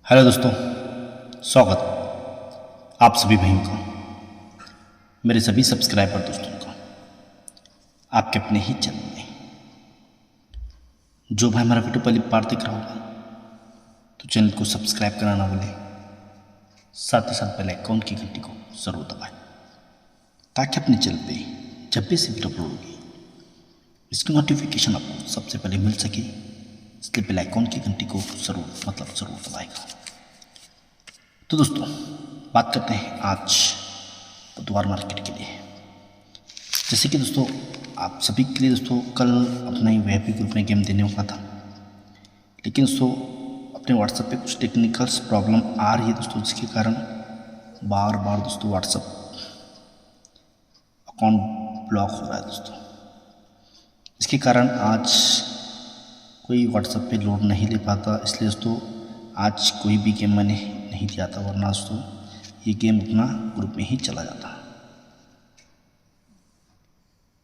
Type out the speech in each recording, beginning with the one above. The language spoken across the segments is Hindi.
हेलो दोस्तों, स्वागत आप सभी भाइयों का, मेरे सभी सब्सक्राइबर दोस्तों का आपके अपने ही चैनल में। जो भाई हमारा वीडियो पहली बार देख रहा होगा तो चैनल को सब्सक्राइब करना ना भूलें, साथ ही साथ बेल आइकन की घंटी को जरूर दबाएं ताकि अपने चैनल पे जब भी से वीडियो अपलोड होगी इसकी नोटिफिकेशन आपको सबसे पहले मिल सके, इसलिए बेल आइकन की घंटी को जरूर दबाएगा। तो दोस्तों बात करते हैं आज बुधवार मार्केट के लिए। जैसे कि दोस्तों आप सभी के लिए दोस्तों कल अपना ही वीआईपी ग्रुप में गेम देने वाला था, लेकिन दोस्तों अपने व्हाट्सएप पे कुछ टेक्निकल्स प्रॉब्लम आ रही है दोस्तों, जिसके कारण बार बार दोस्तों व्हाट्सएप अकाउंट ब्लॉक हो रहा है दोस्तों। इसके कारण आज कोई व्हाट्सएप पे लोड नहीं ले पाता, इसलिए दोस्तों आज कोई भी गेम मैंने नहीं दिया था, वरना दोस्तों ये गेम अपना ग्रुप में ही चला जाता।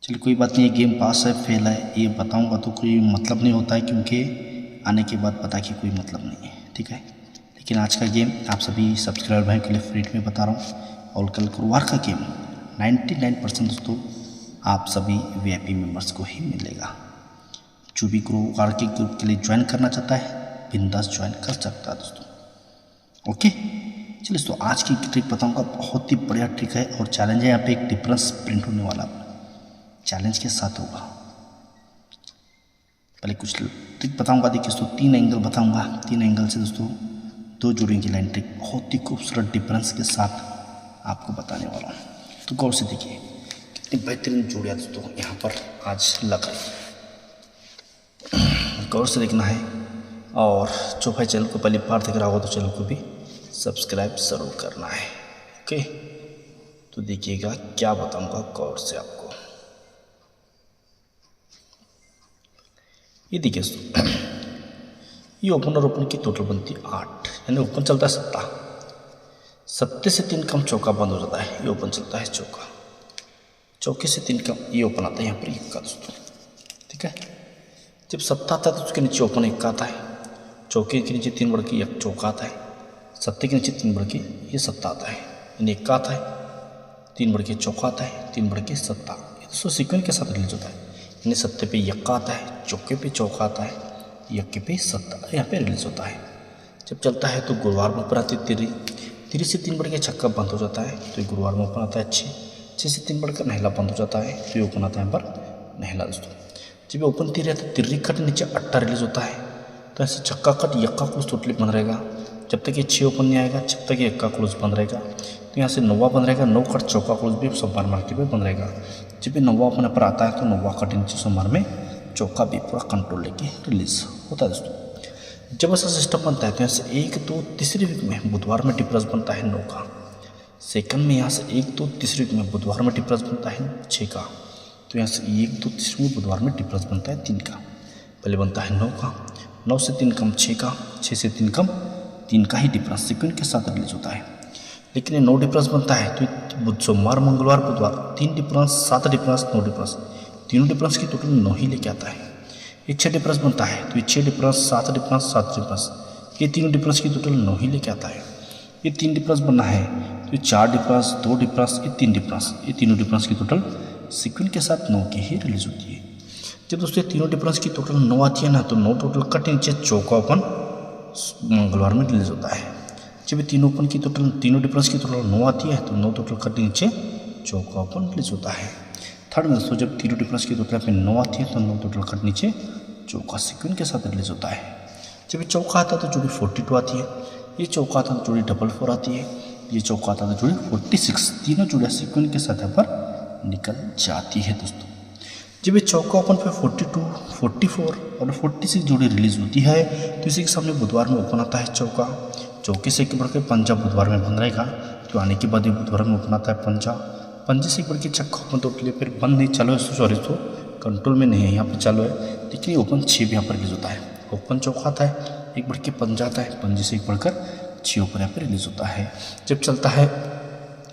चलिए कोई बात नहीं, ये गेम पास है फेल है ये बताऊंगा तो कोई मतलब नहीं होता है, क्योंकि आने के बाद पता कि कोई मतलब नहीं है, ठीक है। लेकिन आज का गेम आप सभी सब्सक्राइबर भाई के लिए फ्री में बता रहा हूँ, और कल गुरुवार का गेम 99% दोस्तों आप सभी वीआईपी मेंबर्स को ही मिलेगा। जो भी गुरुवार के ग्रुप के लिए ज्वाइन करना चाहता है बिंदास ज्वाइन कर सकता है दोस्तों, ओके। चलिए दोस्तों आज की ट्रिक बताऊंगा, बहुत ही बढ़िया ट्रिक है और चैलेंज है। यहाँ पे एक डिफरेंस प्रिंट होने वाला चैलेंज के साथ होगा। पहले कुछ ट्रिक बताऊंगा, देखिए दोस्तों 3 एंगल बताऊंगा, 3 एंगल से दोस्तों 2 जोड़ेंगे लाइन ट्रिक, बहुत ही खूबसूरत डिफरेंस के साथ आपको बताने वाला हूँ। तो गौर से देखिए कितनी बेहतरीन जोड़ियाँ दोस्तों यहाँ पर आज लग रही है, गौर से देखना है। और जो भाई चैनल को पहली बार देख रहा होगा तो चैनल को भी सब्सक्राइब ज़रूर करना है, ओके। तो देखिएगा क्या बताऊंगा गौर से आपको। ये देखिए दोस्तों ये ओपन और ओपन की टोटल बनती है 8, यानी ओपन चलता है 7, 7 से 3 कम चौका बंद हो जाता है, ये ओपन चलता है चौका, चौके से 3 कम ये ओपन आता है यहाँ पर 1 का दोस्तों, ठीक है। जब 7 आता है तो उसके नीचे ओपन 1 का आता है, चौके के नीचे 3 बढ़ के 1 चौका आता है, 7 के नीचे 3 बढ़ के ये 7 आता है, यानी 1 का आता है, 3 बढ़ के चौका आता है, 3 बढ़ के 7, ये दोस्तों सीक्वेंस के साथ रिलीज होता है, यानी 7 पे 1 का आता है, चौके पे चौका आता है, 1 पे 7 यहाँ पे रिलीज होता है। जब चलता है तो गुरुवार में ऊपर आती है 3 से 3 बढ़ के छक्का बंद हो जाता है, तो ये गुरुवार में ओपन आता है 6 से 3 बढ़कर नहला बंद हो जाता है, तो ये ओपन आता है यहाँ पर नहला दोस्तों। जब ओपन 3 है तो तिर्री कट नीचे 8 रिलीज होता है, तो ऐसे छक्का कट 1 का क्लोज टोटली बंद रहेगा। जब तक ये 6 ओपन नहीं आएगा जब तक ये 1 का क्लोज बंद रहेगा, तो यहाँ से 9वां बंद रहेगा, 9 कट चौका क्लोज भी सोमवार मार्केट में बंद रहेगा। जब ये 9वां ओपन पर आता है तो 9वां कट नीचे सोमवार में चौका भी पूरा कंट्रोल लेके रिलीज होता है दोस्तों। जब ऐसा सिस्टम बनता है तो यहाँ से 1, 2, तीसरी वीक में बुधवार में डिफरेंस बनता है 9 का, सेकंड में यहाँ से 1, 2, तीसरी वीक में बुधवार में डिफरेंस बनता है 6 का, तो यहाँ से 1, 2, तीसरी में बुधवार में डिफरेंस बनता है 3 का। पहले बनता है 9 का, 9 से 3 कम 6 का, 6 से 3 कम 3 का ही डिफरेंस सीक्वेंस के साथ रिलीज होता है। लेकिन ये 9 डिफरेंस बनता है तो सोमवार मंगलवार बुधवार 3 डिफरेंस 7 डिफरेंस 9 डिफरेंस, तीनों डिफरेंस की टोटल 9 ही लेके आता है। ये 6 डिफरेंस बनता है तो ये 6 डिफरेंस 7 डिफरेंस 7 डिफरेंस, ये तीनों डिफरेंस की टोटल 9 ही लेके आता है। ये 3 डिफरेंस बनना है तो ये 4 डिफरेंस 2 डिफरेंस ये 3 डिफरेंस, ये तीनों डिफरेंस की टोटल सीक्वेंस के साथ 9 की ही रिलीज होती है। जब दोस्तों ये तीनों डिफरेंस की टोटल 9 आती है ना, तो 9 टोटल कट नीचे चौका ओपन मंगलवार में रिलीज होता है। जब ये तीनों ओपन की टोटल तीनों डिफरेंस की टोटल 9 आती है तो 9 टोटल कट नीचे चौका ओपन रिलीज होता है। थर्ड में दोस्तों जब तीनों डिफरेंस की टोटल पे 9 आती है तो 9 टोटल कट नीचे चौका सीक्वेंस के साथ रिलीज होता है। जब ये चौका आता है तो जोड़ी 42 आती है, ये चौका आता है तो जोड़ी 44 आती है, ये चौका आता है तो जोड़ी 46, तीनों जोड़ियाँ सीक्वेंस के साथ यहाँ पर निकल जाती है दोस्तों। जब ये चौका ओपन पे 42, 44 और 46 जोड़ी रिलीज होती है तो इसी के सामने बुधवार में ओपन आता है चौका, चौके से एक बढ़ के पंजा बुधवार में बंद रहेगा, तो आने के बाद ये बुधवार में ओपन आता है पंजा, पंजे से एक बढ़ के छक्का ओपन टोटली फिर बंद नहीं चालू है, सॉरी तो कंट्रोल में नहीं है यहाँ पे चालू है, लेकिन ये ओपन 6 भी यहाँ पर रिलीज होता है। ओपन चौका आता है एक बढ़ के पंजा आता है, पंजे से एक बढ़कर 6 ओपन यहाँ पर रिलीज होता है। जब चलता है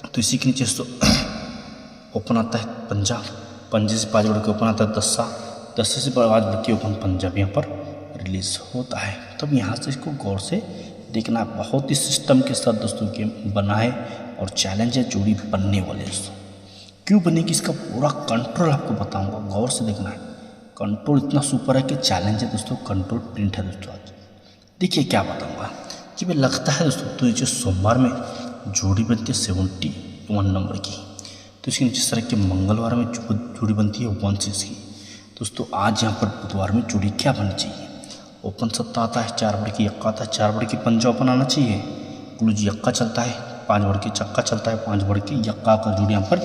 तो इसी के नीचे ओपन आता है पंजा, पंजे से 5 बढ़ के ओपन आता है 10, 10 से 5 बढ़ के ओपन पंजा भी यहाँ पर रिलीज होता है। तब यहाँ से इसको गौर से देखना है, बहुत ही सिस्टम के साथ दोस्तों गेम बना है और चैलेंज है जोड़ी बनने वाले दोस्तों। क्यों बनेगी इसका पूरा कंट्रोल आपको बताऊंगा, गौर से देखना है। कंट्रोल इतना सुपर है कि चैलेंज है दोस्तों, कंट्रोल प्रिंट है दोस्तों। आज देखिए क्या बताऊंगा। जब ये लगता है दोस्तों तो नीचे सोमवार में जोड़ी बनती है 71 नंबर की, तो इसके नीचे सर के मंगलवार में जोड़ी बनती है 16 की। दोस्तों आज यहाँ पर बुधवार में जोड़ी क्या बननी चाहिए? ओपन सत्ता आता है, 4 बढ़ की यक्का आता है, 4 बढ़ की पंजा ओपन आना चाहिए, क्लूज यक्का चलता है, 5 बढ़ की चक्का चलता है, 5 बढ़ की यक्का का जोड़ी यहाँ पर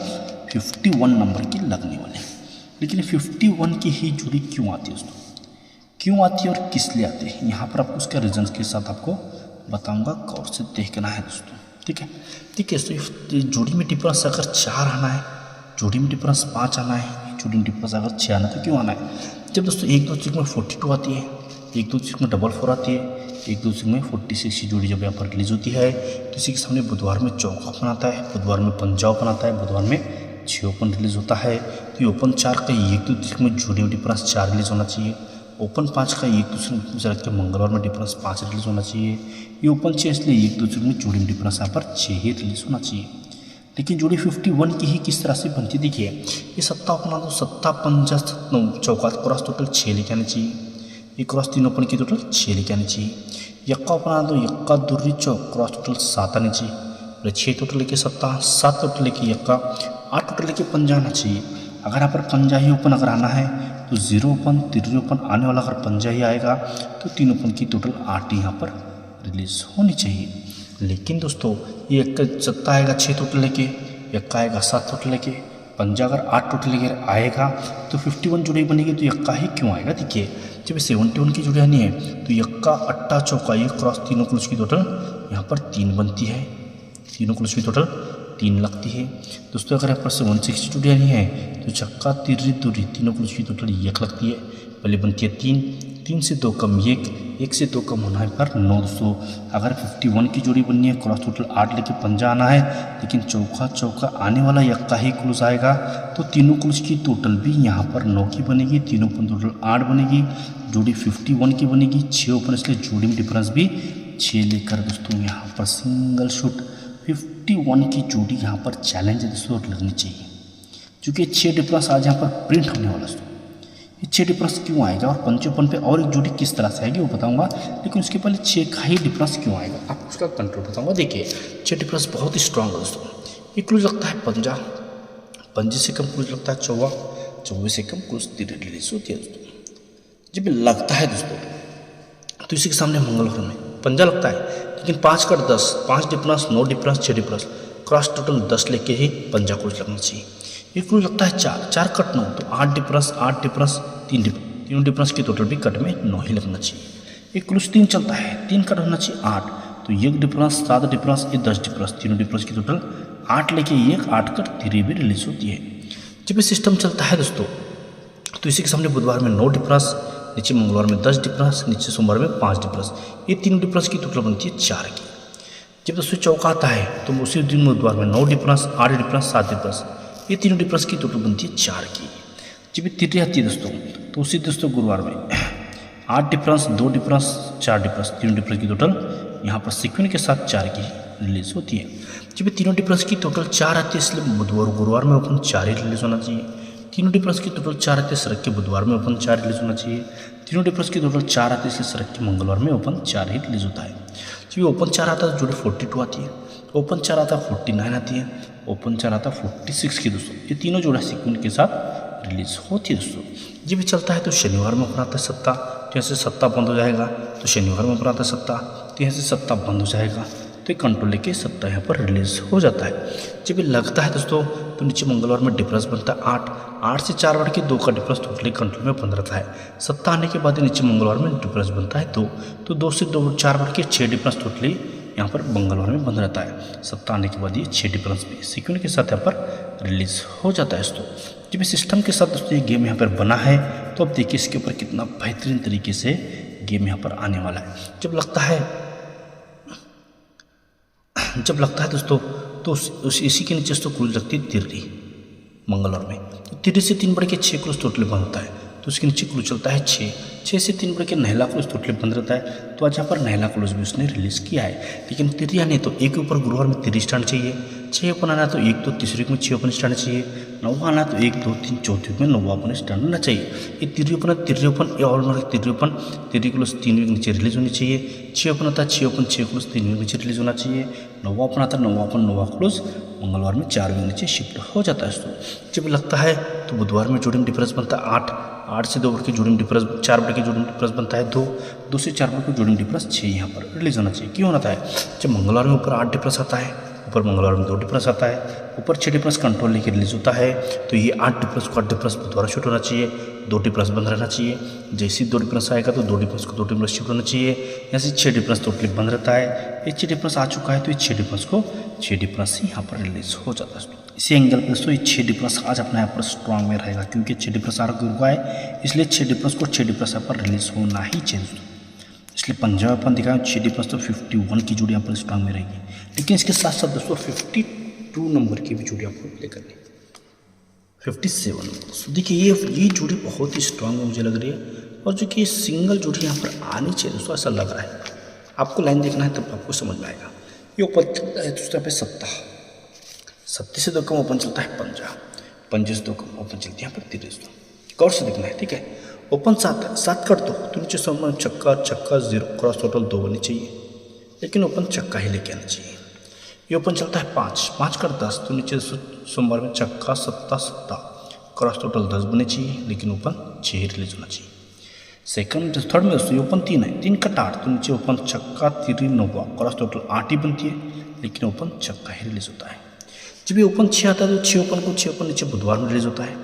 51 नंबर की लगने वाले हैं। लेकिन 51 की ही जोड़ी क्यों आती है दोस्तों, क्यों आती है और किस लिए आती है, यहाँ पर आपको उसका रीजन के साथ आपको बताऊँगा, गौर से देखना है दोस्तों। ठीक है, ठीक है। तो जोड़ी में डिफरेंस अगर 4 आना है, जोड़ी में डिफरेंस 5 आना है, जोड़ी में डिफरेंस अगर 6 आना है तो क्यों आना है? जब दोस्तों 1 2 3 में 42 आती है, 1 2 3 में 44 आती है, 1 2 3 में 46 की जोड़ी जब यहाँ पर रिलीज होती है तो इसी के सामने बुधवार में चौका ओपन आता है, बुधवार में पंजा ओपन आता है, बुधवार में 6 ओपन रिलीज होता है। तो ये ओपन 4 का 1 2 3 में जोड़ी में डिफरेंस 4 रिलीज होना चाहिए, ओपन 5 का 1 दूसरे के मंगलवार में डिफरेंस 5 रिलीज होना चाहिए। ये ओपन 6 इसलिए 1 दूसरे में जोड़ी में डिफरेंस यहाँ पर 6 ही रिलीज होना चाहिए। लेकिन जोड़ी 51 की ही किस तरह से बनती देखिए, ये सत्ता अपना दो, सत्ता पंजा चौका क्रॉस टोटल 6 लेके आने चाहिए, ये क्रॉस 3 ओपन की टोटल 6 लेके आनी चाहिए। यक्का अपना दो, यक्का दुर्री चौक क्रॉस टोटल 7 आनी चाहिए, 6 टोटल लेके सत्ता, 7 टोटल लेके यक्का, 8 टोटल लेके पंजा आना चाहिए। अगर यहाँ पर पंजा ही ओपन अगर आना है तो 0 ओपन 3 ओपन आने वाला अगर पंजा ही आएगा तो 3 ओपन की टोटल 8 यहाँ पर रिलीज होनी चाहिए। लेकिन दोस्तों ये एक सत्ता आएगा 6 टोटल लेके, यक्का आएगा 7 टोटल लेके, पंजा अगर 8 टोटल लेके आएगा तो 51 जोड़ी बनेगी, तो यक्का ही क्यों आएगा? देखिए जब 71 की जोड़ी आनी है तो यक्का अट्टा चौका ये क्रॉस तीनों क्लूज की टोटल यहाँ पर 3 बनती है, तीनों क्लूज की टोटल 3 लगती है। दोस्तों अगर यहाँ पर 160 जोड़ी आनी है तो चक्का तिर्री तुर्री तीनों क्लूज की टोटल 1 लगती है, पहले बनती है 3, 3 से 2 कम 1, 1 से 2 कम होना है पर 9। दोस्तों अगर 51 की जोड़ी बननी है, क्रॉस टोटल 8 लेके पंजा आना है, लेकिन चौका चौका आने वाला यक्का ही क्लूज आएगा, तो तीनों क्लूज की टोटल भी यहाँ पर 9 की बनेगी, तीनों ओपन टोटल 8 बनेगी, जोड़ी 51 की बनेगी, 6 ओपन इसलिए जोड़ी में डिफरेंस भी 6 लेकर दोस्तों यहाँ पर सिंगल शूट 51 की जोड़ी यहाँ पर चैलेंज है दोस्तों लगनी चाहिए, क्योंकि 6 डिफरेंस आज यहाँ पर प्रिंट होने वाला दोस्तों। ये 6 डिफरेंस क्यों आएगा और पंचोपन पे और एक जोड़ी किस तरह से आएगी वो बताऊंगा, लेकिन उसके पहले 6 का ही डिफरेंस क्यों आएगा आपको उसका कंट्रोल बताऊंगा। देखिए 6 डिफरेंस बहुत ही स्ट्रांग है दोस्तों। ये क्लूज लगता है पंजा, पंजे से कम क्लूज लगता है चौवा, चौवे से कम क्लूज रिलीज होती है दोस्तों। जब लगता है दोस्तों तो इसी के सामने मंगलवार में पंजा लगता है, लेकिन 5 cut 10, 5 difference 9 difference 6 difference cross total 10 लेके ही पंजा क्लूज लगना चाहिए। ये क्लूज लगता है 4, 4 कट 9 तो 8 डिफरेंस 8 डिफरेंस 3 डिफरेंस, तीनों डिफरेंस की टोटल भी कट में 9 ही लगना चाहिए। एक क्लूज 3 चलता है, 3 कट होना चाहिए 8 तो 1 डिफरेंस 7 डिफरेंस ये 10 डिफरेंस, तीनों डिफरेंस की टोटल 8 लेके 1 8 कट 3 भी रिलीज होती है। जब ये सिस्टम चलता है दोस्तों तो इसी के सामने बुधवार में 9 डिफरेंस, नीचे मंगलवार में 10 डिफरेंस, नीचे सोमवार में 5 डिफरेंस, ये तीनों डिफरेंस की टोटल बनती है 4 की। जब दोस्तों चौका आता है तो उसी दिन बुधवार में 9 डिफरेंस 8 डिफरेंस 7 डिफरेंस, ये तीनों डिफरेंस की टोटल बनती है 4 की। जब ये तिर्री आती है दोस्तों तो उसी दोस्तों गुरुवार में 8 डिफरेंस 2 डिफरेंस 4 डिफरेंस, तीनों डिफरेंस की टोटल यहाँ पर सीक्वेंस के साथ 4 की रिलीज होती है। जब ये तीनों डिफरेंस की टोटल 4 आती है इसलिए बुधवार गुरुवार में ओपन 4 ही रिलीज होना चाहिए, तीनों डिफरेंस की टोटल 4 आती है सरक के बुधवार में ओपन 4 रिलीज होना चाहिए, तीनों डिफरेंस की टोटल 4 आती है इसलिए सरक के मंगलवार में ओपन 4 ही रिलीज होता है। जब ये ओपन 4 आता है तो जोड़ी 42 आती है, ओपन 4 आता है 49 आती है, ओपन 4 आता है 46 की दोस्तों, ये तीनों जोड़ा सीक्वेंस के साथ रिलीज होती है दोस्तों। ये भी चलता है तो शनिवार में ओपन आता है सत्ता, तो यहाँ से सत्ता बंद हो जाएगा, तो शनिवार में ओपन आता है सत्ता, तो यहाँ से सत्ता बंद हो जाएगा, तो कंट्रोल लेके सत्ता यहाँ पर रिलीज हो जाता है। जब ये लगता है दोस्तों तो नीचे मंगलवार में डिफरेंस बनता है 8, 8 से 4 बढ़ के 2 का डिफरेंस टोटली कंट्रोल में बन रहता है। सत्ता आने के बाद नीचे मंगलवार में डिफरेंस बनता है 2, तो 2 से 2 4 बढ़ के 6 डिफरेंस टोटली यहाँ पर मंगलवार में बन रहता है। सत्ता आने के बाद ये 6 डिफरेंस भी सीक्वेंस के साथ यहाँ पर रिलीज हो जाता है दोस्तों। जब इस सिस्टम के साथ दोस्तों ये गेम यहाँ पर बना है तो अब देखिए इसके ऊपर कितना बेहतरीन तरीके से गेम यहाँ पर आने वाला है। जब लगता है दोस्तों तो इसी के नीचे दोस्तों क्लूज लगती है तिर्री मंगलवार में, तो तिर्री से 3 बढ़ के 6 क्लूज टोटल बन होता है, तो उसके नीचे क्लूज चलता है 6, 6 से 3 बढ़ के नहला क्लोज टोटली बंद रहता है, तो आज यहाँ पर नहला क्लोज भी उसने रिलीज़ किया है। लेकिन तिरी आने तो एक के ऊपर गुरुवार में तिरी स्टैंड चाहिए, 6 ओपन आना तो 1 2 तीसरे वीक में 6 ओपन स्टैंड चाहिए, 9 आना तो 1 2 3 चौथे वीक में 9 ओपन स्टैंड होना चाहिए। ये तिरी ओपन ये ऑलमोस्ट तिरी ओपन तिरी क्लोज 3 वीक नीचे रिलीज होनी चाहिए। 6 ओपन आता है 6 ओपन 6 क्लोज 3 वीक नीचे रिलीज होना चाहिए। 9 ओपन आता है 9 ओपन 9 क्लोज मंगलवार में 4 वीक नीचे शिफ्ट हो जाता है दोस्तों। जब लगता है तो बुधवार में जोड़ी में डिफरेंस बनता है 8 से 2 बढ़ के जोड़ी में डिफरेंस 4 बढ़ के जोड़ी में डिफरेंस बनता है 2 से 4 बढ़ के जोड़ी में डिफरेंस 6 यहाँ पर रिलीज होना चाहिए। क्यों होता है? जब मंगलवार में ऊपर 8 डिफरेंस आता है, ऊपर मंगलवार में 2 डिफरेंस आता है, ऊपर 6 डिफरेंस कंट्रोल लेके रिलीज होता है, तो ये 8 डिफरेंस बुधवार शूट होना चाहिए, 2 डिफरेंस बंद रहना चाहिए। जैसे ही 2 डिफरेंस आएगा तो 2 डिफरेंस को 2 डिफरेंस शिफ्ट होना चाहिए। ऐसे 6 डिफरेंस टोटली बंद रहता है। ये 6 डिफरेंस आ चुका है तो ये 6 डिफरेंस को 6 डिफरेंस ही यहाँ पर रिलीज हो जाता है। इसी एंगल पर दोस्तों ये 6 डिफरेंस आज अपना यहाँ पर स्ट्रॉन्ग में रहेगा, क्योंकि 6 डिफरेंस आ रहा है, इसलिए 6 डिफरेंस को 6 डिफरेंस यहाँ पर रिलीज होना ही चाहिए दोस्तों। इसलिए पंजाब अपन दिखाएं 6 डिफरेंस तो 51 की जोड़ी यहाँ पर स्ट्रॉन्ग में रहेगी। लेकिन इसके साथ साथ दोस्तों 52 नंबर की भी जोड़ी आपको प्ले करनी है, 57 नंबर। देखिए ये जोड़ी बहुत ही स्ट्रॉन्ग मुझे लग रही है, और जो कि सिंगल जोड़ी यहाँ पर आनी चाहिए दोस्तों, ऐसा लग रहा है। आपको लाइन देखना है तब आपको समझ में आएगा। ये ओपन चलता है दोस्तों पे 70 से 2 कम ओपन चलता है 50 से 2 कम ओपन चलती है यहाँ पर 30 दोस्तों। गौर से देखना है, ठीक है। ओपन 7 कर दो तो नीचे सोमवार छक्का 0 क्रॉस टोटल 2 बननी चाहिए, लेकिन ओपन छक्का ही लेके आना चाहिए। ये ओपन चलता है 5 कर 10 तो नीचे सोमवार में छक्का 7 क्रॉस टोटल 10 बनने चाहिए, लेकिन ओपन 6 रिलीज होना चाहिए। थर्ड में दोस्तों ओपन 3 है, 3 कट 8 तो नीचे ओपन छक्का 3 9 क्रॉस टोटल 8 ही बनती है, लेकिन ओपन छक्का ही रिलीज होता है। जब ये ओपन 6 आता है तो 6 ओपन को 6 ओपन नीचे बुधवार में रिलीज होता है।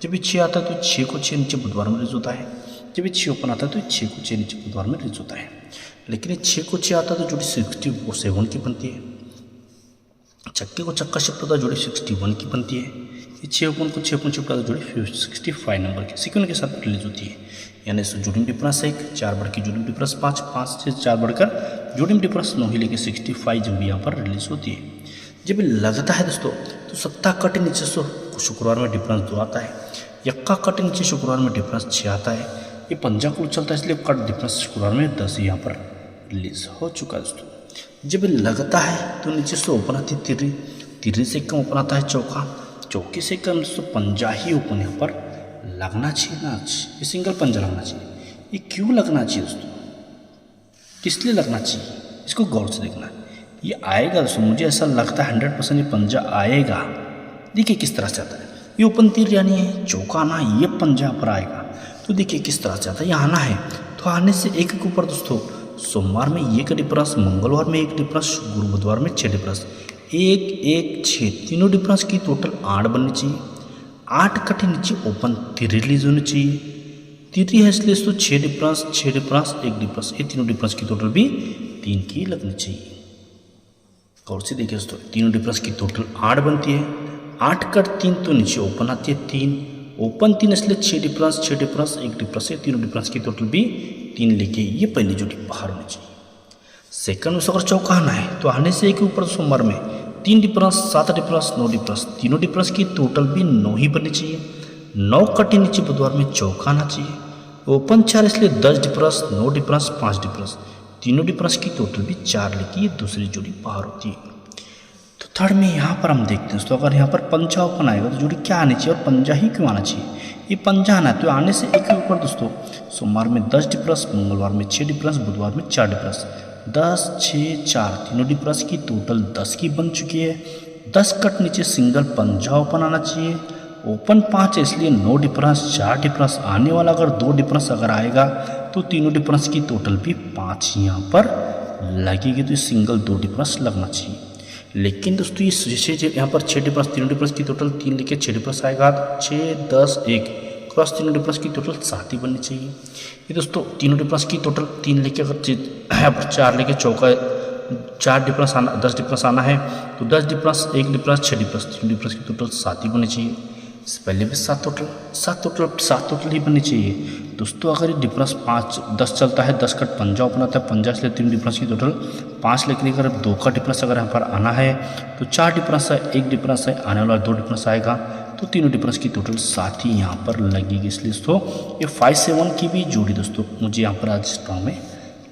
जब ये 6 आता है तो 6 को 6 नीचे बुधवार में रिलीज होता है। जब ये 6 ओपन आता है तो 6 को 6 नीचे बुधवार में रिलीज होता है। लेकिन ये 6 को 6 आता है तो जोड़ी 67 की बनती है। छक्के को छक्का शिफ्ट होता है जोड़ी 61 की बनती है। ये 6 ओपन को 6 ओपन शिफ्ट होता है जोड़ी 65 नंबर की सीक्वेंस के साथ रिलीज होती है। यानी जोड़ी में डिफरेंस 1, 4 बढ़ के जोड़ी में डिफरेंस 5 से 4 बढ़कर जोड़ी में डिफरेंस 9 ही लेके 65 जब भी यहाँ पर रिलीज होती है। जब लगता है दोस्तों तो 7 कट नीचे शुक्रवार में डिफरेंस 2 आता है, यक्का कट नीचे शुक्रवार में डिफरेंस 6 आता है। ये पंजा कुल चलता है, इसलिए कट डिफरेंस शुक्रवार में 10 यहाँ पर रिलीज हो चुका है दोस्तों। जब लगता है तो नीचे से ओपन आती है तिरी से कम ओपन आता है चौके से कम दोस्तों पंजा ही ओपन यहाँ पर लगना चाहिए ना, ये सिंगल पंजा लगना चाहिए। ये क्यों लगना चाहिए दोस्तों, किस लिए लगना चाहिए, इसको गौर से देखना है। ये आएगा दोस्तों, मुझे ऐसा लगता है 100% ये पंजा आएगा। देखिए किस तरह से आता है, ये ओपन तीर यानी है चौका आना है, ये पंजा पर आएगा। तो देखिए किस तरह से आता है, ये आना है तो आने से एक के ऊपर दोस्तों सोमवार में ये का डिफरेंस, मंगलवार में 1 डिफरेंस, गुरु बुधवार में 6 डिफरेंस, 1 1 6 तीनों डिफरेंस की टोटल 8 बननी चाहिए। 8 कटे नीचे ओपन 3 रिलीज होनी चाहिए। 3 है इसलिए दोस्तों 6 डिफरेंस 1 डिफरेंस, ये तीनों डिफरेंस की टोटल भी 3 की लगनी चाहिए। गौर से देखिए दोस्तों, तीनों डिफरेंस की टोटल 8 बनती है। 8 कट 3 तो नीचे ओपन आती है 3, ओपन 3 इसलिए 6 डिफरेंस 1 डिफरेंस है, तीनों डिफरेंस की टोटल भी 3 लेके ये पहली जोड़ी बाहर होनी चाहिए। सेकंड में अगर चौका आना है तो आने से एक के ऊपर सोमवार में 3 डिफरेंस 7 डिफरेंस 9 डिफरेंस, तीनों डिफरेंस की टोटल भी 9 ही बननी चाहिए। 9 कटे नीचे बुधवार में चौका आना चाहिए। ओपन 4 इसलिए 10 डिफरेंस 9 डिफरेंस 5 डिफरेंस, तीनों डिफरेंस की टोटल भी 4 लेके ये दूसरी जोड़ी बाहर होती है। तो थर्ड में यहाँ पर हम देखते हैं तो अगर यहाँ पर पंजा ओपन आएगा तो जोड़ी क्या आनी चाहिए और पंजा ही क्यों आना चाहिए। ये पंजा आना है तो आने से एक के ऊपर दोस्तों सोमवार में 10 डिफरेंस, मंगलवार में 6 डिफरेंस, बुधवार में 4 डिफरेंस, 10 6 4 तीनों डिफरेंस की टोटल 10 की बन चुकी है। 10 कट नीचे सिंगल पंजा ओपन आना चाहिए। ओपन 5 है इसलिए 9 डिफरेंस 4 डिफरेंस आने वाला, अगर 2 डिफरेंस अगर आएगा तो तीनों डिफरेंस की टोटल भी 5 यहाँ पर लगेगी, तो सिंगल 2 डिफरेंस लगना चाहिए। लेकिन दोस्तों ये जैसे यहाँ पर 6 डिफरेंस तीनों डिफरेंस की टोटल 3 लेके 6 डिफरेंस आएगा, 6 10 1 क्रॉस तीनों डिफरेंस की टोटल 7 ही बननी चाहिए। ये दोस्तों तीनों डिफरेंस की टोटल 3 लेके अगर यहाँ पर 4 लेके चौका 4 डिफरेंस आना 10 डिफरेंस आना है तो 10 डिफरेंस 1 डिफरेंस 6 डिफरेंस, तीनों डिफरेंस की टोटल 7 ही बननी चाहिए। इससे पहले भी 7 टोटल ही बननी चाहिए दोस्तों। अगर ये डिफरेंस 5 10 चलता है, 10 का पंजा ओपन आता है, पंजा इसलिए 3 डिफरेंस की टोटल 5 लेके अगर 2 का डिफरेंस अगर यहाँ पर आना है तो 4 डिफरेंस है, 1 डिफरेंस है, आने वाला 2 डिफरेंस आएगा तो तो तीनों डिफरेंस की टोटल 7 ही यहाँ पर लगेगी। इसलिए दोस्तों ये 5-7 की भी जोड़ी दोस्तों मुझे यहाँ पर आज स्ट्रॉ में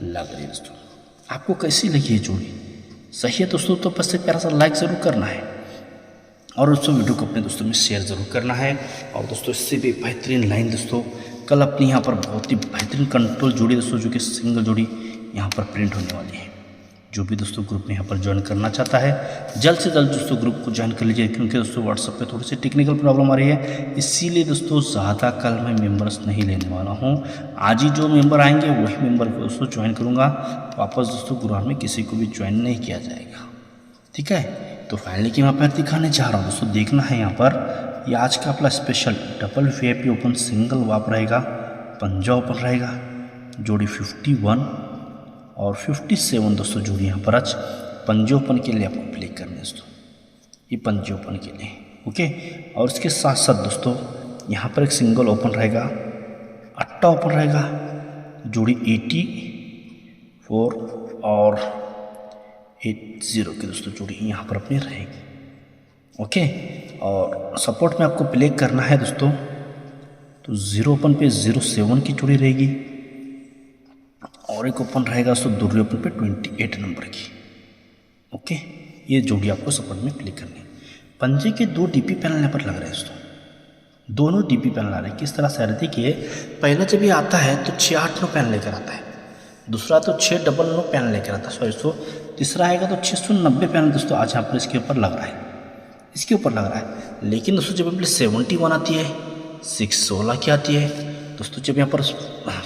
लग रही है। दोस्तों आपको कैसी लगी है जोड़ी? सही है दोस्तों, तो बस एक प्यारा सा लाइक ज़रूर करना है और दोस्तों वीडियो को अपने दोस्तों में शेयर ज़रूर करना है। और दोस्तों इससे भी बेहतरीन लाइन दोस्तों कल अपनी यहाँ पर बहुत ही बेहतरीन कंट्रोल जोड़ी दोस्तों जो कि सिंगल जोड़ी यहाँ पर प्रिंट होने वाली है। जो भी दोस्तों ग्रुप में यहाँ पर ज्वाइन करना चाहता है जल्द से जल्द दोस्तों ग्रुप को ज्वाइन कर लीजिए, क्योंकि दोस्तों व्हाट्सएप पे थोड़ी सी टेक्निकल प्रॉब्लम आ रही है, इसीलिए दोस्तों ज़्यादा कल मैं मेंबर्स नहीं लेने वाला हूँ। आज ही जो मेंबर आएंगे वही मेंबर को दोस्तों ज्वाइन करूँगा। वापस दोस्तों ग्रुप में किसी को भी ज्वाइन नहीं किया जाएगा, ठीक है। तो फाइनली कि मैं यहाँ पर दिखाने जा रहा हूँ दोस्तों, देखना है यहाँ पर ये आज का अपना special double VIP open single वाप रहेगा, पंजा ओपन रहेगा, जोड़ी 51 और 57 दोस्तों जोड़ी यहाँ पर आज पंजे ओपन के लिए आपको प्ले करने दोस्तों, ये पंजे ओपन के लिए, ओके। और इसके साथ साथ दोस्तों यहाँ पर एक सिंगल ओपन रहेगा, अट्टा ओपन रहेगा, जोड़ी 84 और 80 की दोस्तों जोड़ी यहाँ पर अपनी रहेगी, ओके। और सपोर्ट में आपको प्ले करना है दोस्तों, तो 0 ओपन पे 07 की जोड़ी रहेगी और एक ओपन रहेगा दोस्तों दूसरे ओपन पे 28 नंबर की, ओके। ये जोड़ी आपको सपोर्ट में प्ले करनी है। पंजे के 2 DP पैनल यहाँ पर लग रहे हैं दोस्तों, दोनों DP पैनल आ रहे हैं। किस तरह से देखिए, पहला जब ये आता है तो 6-8-9 पैनल लेकर आता है, दूसरा तो 6-9 पैनल लेकर आता है, सॉरी दोस्तों तीसरा आएगा तो 690 पैनल दोस्तों आज यहाँ पर इसके ऊपर लग रहा है, इसके ऊपर लग रहा है। लेकिन दोस्तों जब यहाँ 71 आती है, 616 की आती है दोस्तों, जब यहाँ पर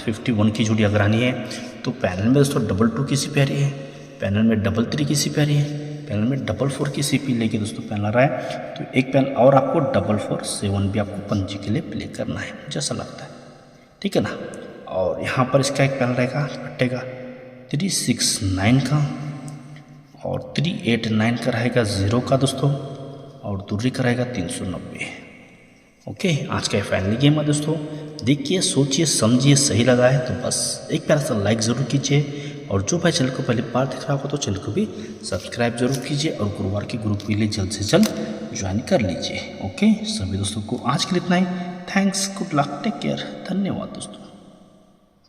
51 की जोड़ी अगर आनी है तो पैनल में दोस्तों 22 की CP आ रही है, पैनल में 33 की CP आ रही है, पैनल में 44 की CP लेके दोस्तों पैनल आ रहा है। तो एक पैनल और आपको 447 भी आपको पंजे के लिए प्ले करना है, जैसा लगता है, ठीक है ना। और यहाँ पर इसका एक पैनल रहेगा अट्टे का 369 का और 389 का रहेगा 0 का दोस्तों, और दूरी का रहेगा 390, ओके। आज का फाइनली गेम है दोस्तों, देखिए सोचिए समझिए, सही लगा है तो बस एक प्यारा सा लाइक ज़रूर कीजिए। और जो भाई चैनल को पहली बार दिख रहा होगा तो चैनल को भी सब्सक्राइब जरूर कीजिए और गुरुवार के ग्रुप के लिए जल्द से जल्द ज्वाइन कर लीजिए, ओके। सभी दोस्तों को आज के लिए इतना ही, thanks, good luck, take care, धन्यवाद दोस्तों।